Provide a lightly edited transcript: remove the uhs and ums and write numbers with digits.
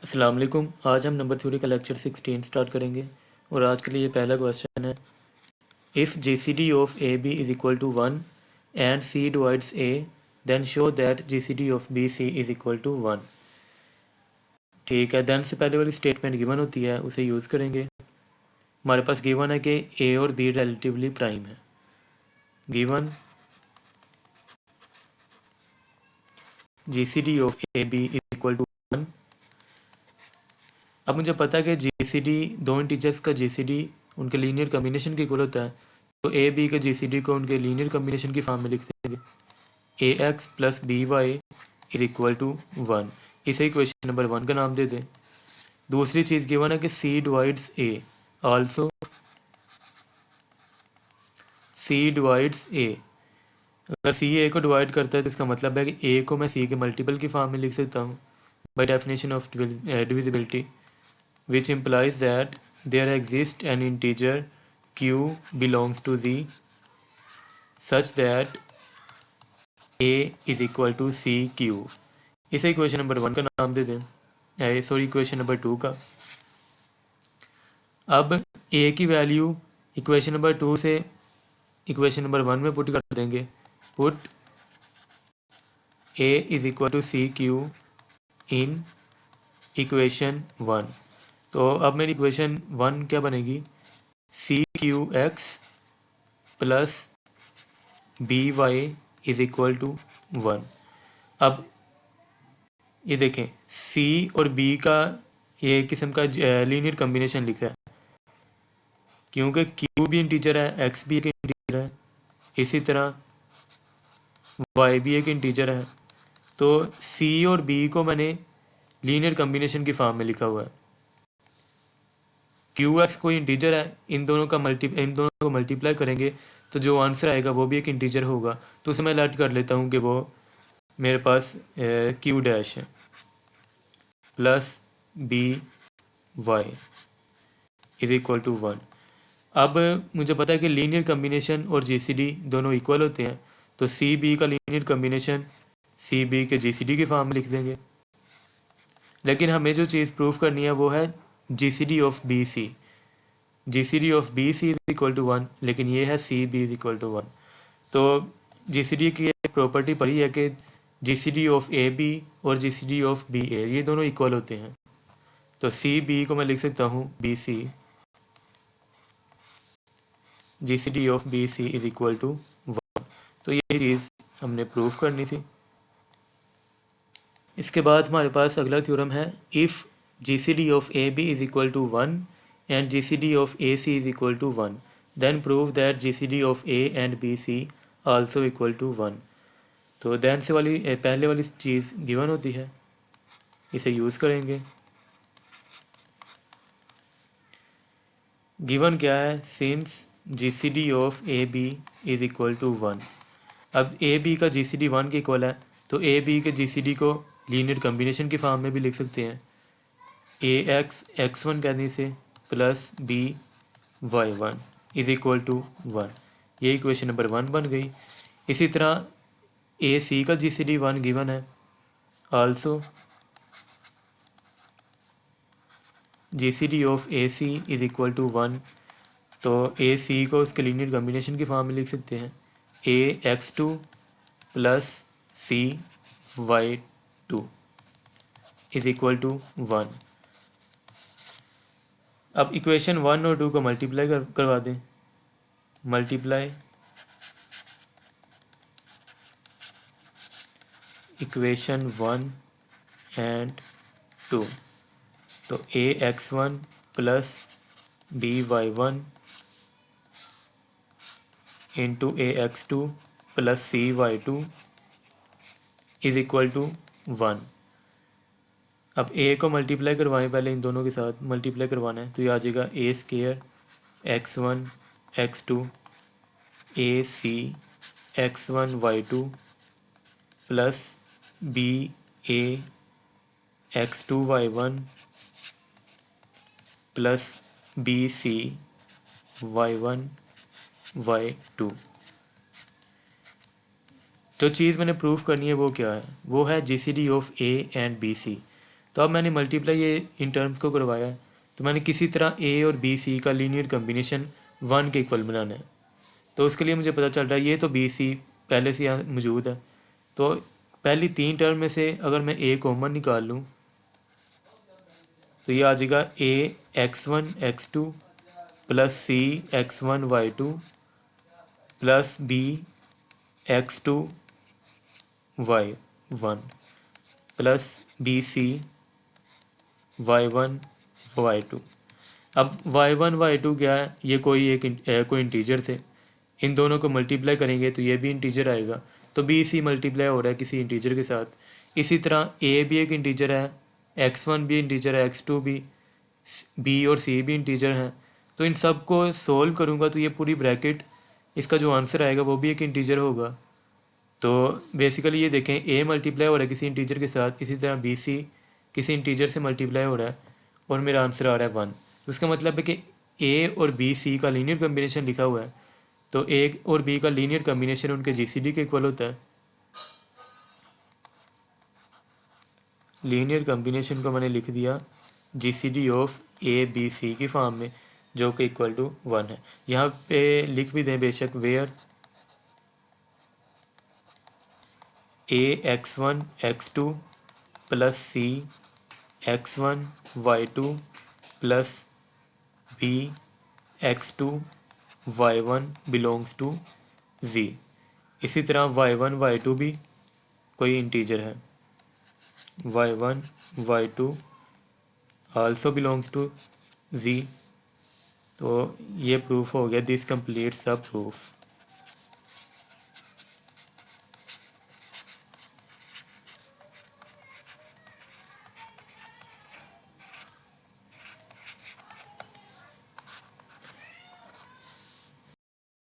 अस्सलाम वालेकुम। आज हम नंबर थ्योरी का लेक्चर 16 स्टार्ट करेंगे और आज के लिए पहला क्वेश्चन है, if GCD of A b is equal to 1 and c divides a then show that GCD of B c is equal to 1। ठीक है, देन से पहले वाली स्टेटमेंट गिवन होती है, उसे यूज़ करेंगे। हमारे पास गिवन है कि ए और बी रिलेटिवली प्राइम है। Given GCD of A B is equal to 1। अब मुझे पता है कि जीसीडी दो इंटीजर्स का जीसीडी उनके लीनियर कम्बिनेशन के इक्वल होता है, तो ए बी के जीसीडी को उनके लीनियर कम्बिनेशन की फॉर्म में लिख देंगे। A X plus B Y is equal to 1। इसे क्वेश्चन नंबर 1 का नाम दे दें। दूसरी चीज़ गिवन है कि सी डिवाइड्स ए, आल्सो सी डिवाइड्स ए। अगर सी ए को डिवाइड करता है तो इसका मतलब है कि ए को मैं सी के मल्टीपल की फॉर्म में लिख सकता हूँ by definition of divisibility, which implies that there exists an integer q belongs to z such that a is equal to c q। इसे इक्वेशन नंबर 1 का नाम दे दें, सॉरी इक्वेशन नंबर 2 का। अब a की वैल्यू इक्वेशन नंबर 2 से equation number 1 में put कर देंगे। Put a is equal to c q in equation 1। तो अब मेरी इक्वेशन 1 क्या बनेगी, c q x plus B Y is equal to 1। अब ये देखें, सी और बी का ये किस्म का लीनियर कम्बिनेशन लिखा है, क्योंकि क्यू भी इंटीजर है, एक्स भी एक इंटीजर है, इसी तरह वाई भी एक इंटीजर है। तो सी और बी को मैंने लीनियर कम्बिनेशन की फॉर्म में लिखा हुआ है। क्यू एक्स कोई इंटीजर है, इन दोनों को मल्टीप्लाई करेंगे तो जो आंसर आएगा वो भी एक इंटीजर होगा। तो उसे मैं लेट कर लेता हूँ कि वो मेरे पास क्यू डैश है plus B Y is equal to 1। अब मुझे पता है कि लीनियर कम्बिनेशन और जीसीडी दोनों इक्वल होते हैं, तो सी बी का लीनियर कम्बिनेशन सी बी के जीसीडी की फॉर्म में लिख देंगे। लेकिन हमें जो चीज़ प्रूफ करनी है वो है GCD of B C. GCD of B C is equal to 1, लेकिन ये है C B is equal to 1। तो जीसीडी की एक प्रॉपर्टी पड़ी है कि जीसीडी ऑफ ए बी और जीसीडी ऑफ बी ए ये दोनों इक्वल होते हैं। तो सी बी को मैं लिख सकता हूँ B C, GCD of B C is equal to 1। तो ये चीज़ हमने प्रूफ करनी थी। इसके बाद हमारे पास अगला थ्योरम है, if GCD of A B is equal to 1 and GCD of A C is equal to 1 then prove that GCD of A and B C also equal to 1। तो देन से वाली पहले वाली चीज़ गिवन होती है, इसे use करेंगे। Given क्या है, since GCD of A B is equal to 1। अब ए बी का जीसीडी 1 के इक्वल है, तो ए बी के जीसीडी को लीनियर कम्बिनेशन की फॉर्म में भी लिख सकते हैं। ए एक्स एक्स वन कहने से plus B Y one is equal to 1। ये इक्वेशन नंबर 1 बन गई। इसी तरह ए सी का जीसीडी 1 गिवन है, also GCD of A C is equal to 1। तो ए सी को उसके लीनियर कम्बिनेशन की फॉर्म में लिख सकते हैं, A X two plus C Y two is equal to 1। अब इक्वेशन 1 और 2 को मल्टीप्लाई करवा दें। मल्टीप्लाई इक्वेशन 1 एंड 2, तो A X one plus B Y one into A X two plus C Y two is equal to 1। अब ए को multiply करवाएं, पहले इन दोनों के साथ मल्टीप्लाई करवाना है, तो ये आ जाएगा A square X one X two A C X one Y two plus B A X two Y one plus B C Y one Y two. जो चीज़ मैंने प्रूफ करनी है वो क्या है, वो है GCD of A and B C. तो अब मैंने मल्टीप्लाई ये इन टर्म्स को करवाया है, तो मैंने किसी तरह ए और बी सी का लीनियर कम्बिनेशन 1 के इक्वल बनाना है। तो उसके लिए मुझे पता चल रहा है ये तो बी सी पहले से यहाँ मौजूद है, तो पहली 3 टर्म में से अगर मैं ए कॉमन निकाल लूँ तो ये आ जाएगा A x1 x2 plus C x1 y2 plus B x2 y1 plus B C y1 y2। अब y1 y2 क्या है, ये कोई कोई इंटीजर थे, इन दोनों को मल्टीप्लाई करेंगे तो ये भी इंटीजर आएगा, तो बी सी मल्टीप्लाई हो रहा है किसी इंटीजर के साथ। इसी तरह ए भी एक इंटीजर है, x1 भी इंटीजर है, x2 भी, बी और सी भी इंटीजर हैं। तो इन सब को सोल्व करूँगा तो ये पूरी ब्रैकेट, इसका जो आंसर आएगा वो भी एक इंटीजर होगा। तो बेसिकली ये देखें, ए मल्टीप्लाई हो रहा है किसी इंटीजर के साथ, इसी तरह बी सी किसी इंटीजर से मल्टीप्लाई हो रहा है और मेरा आंसर आ रहा है 1। तो इसका मतलब है कि ए और बी सी का लीनियर कम्बिनेशन लिखा हुआ है, तो ए और बी का लीनियर कम्बिनेशन उनके जीसीडी के इक्वल होता है। लीनियर कम्बिनेशन को मैंने लिख दिया GCD of A B C की फॉर्म में, जो कि इक्वल टू 1 है। यहाँ पे लिख भी दें बेशक, where A x1 x2 plus C x1 y2 plus B x2 y1 belongs to z। इसी तरह y1 y2 भी कोई इंटीजर है, y1 y2 also belongs to z। तो ये प्रूफ हो गया, दिस कंप्लीट्स द प्रूफ।